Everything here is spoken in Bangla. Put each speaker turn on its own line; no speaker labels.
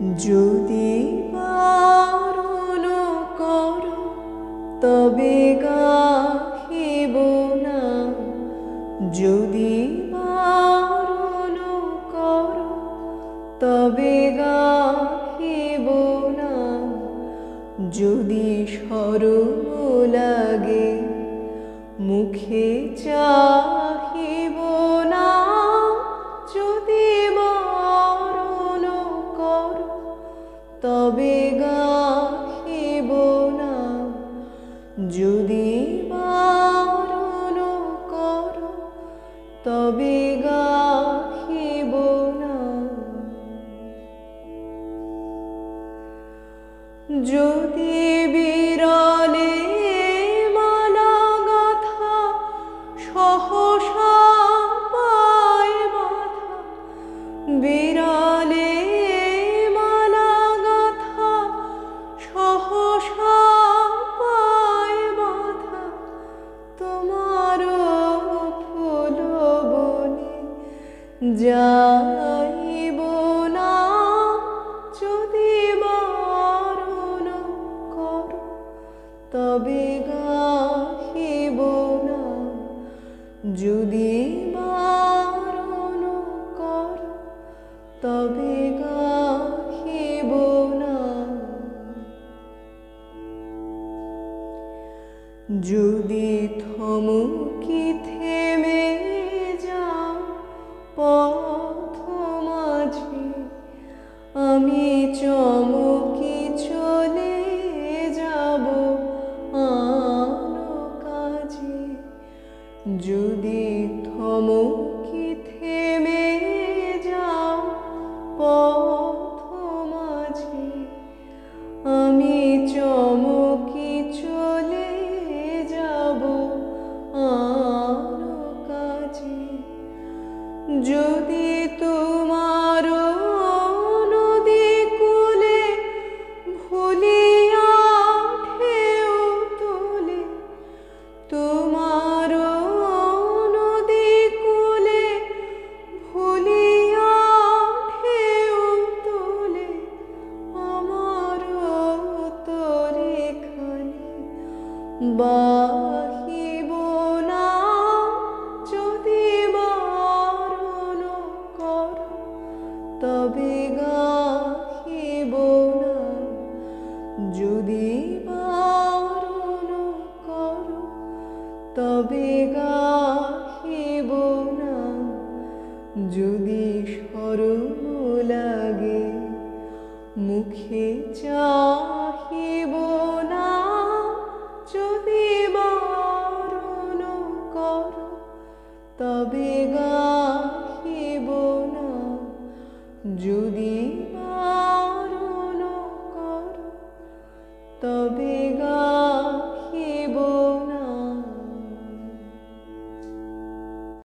যদি বারণ করো তবে গাহিব না, যদি বারণ করো তবে গাহিব না, যদি শরম লাগে মুখে চাহিব না, যদি বারণ করো তবে গাহিব না, যদি বারণ করো তবে গাহিব না। যদি বিরলে মালা গাথা সহসা পায় বাধা, বিরলে মালা গাথা সহসা পায় বাধা, তোমার ফুল বনে যাইব না, যদি বারণ করো তবে গাহিব না, যদি বারণ করো তবে গাহিব না। যদি থমকি থেমে যাও পথ মাঝে, আমি চমকি চলে যাব আনো কাজে, যদি থমকি থেমে যাও পথ মাঝে, আমি চমকি চলে যাব আনো কাজে, যদি তোমার নদী কূলে ভুলিয়া ঢেউ তোলে, তোমার নদী কূলে ভুলিয়া ঢেউ তোলে, আমার তরে খানি বাহিব না, যদি বারণ করো তবে গাহিব না, যদি বারণ করো তবে গাহিব না, যদি শরম লাগে মুখে চাহিব না, যদি বারণ করো তবে গাহিব না, যদি বারণ করো তবে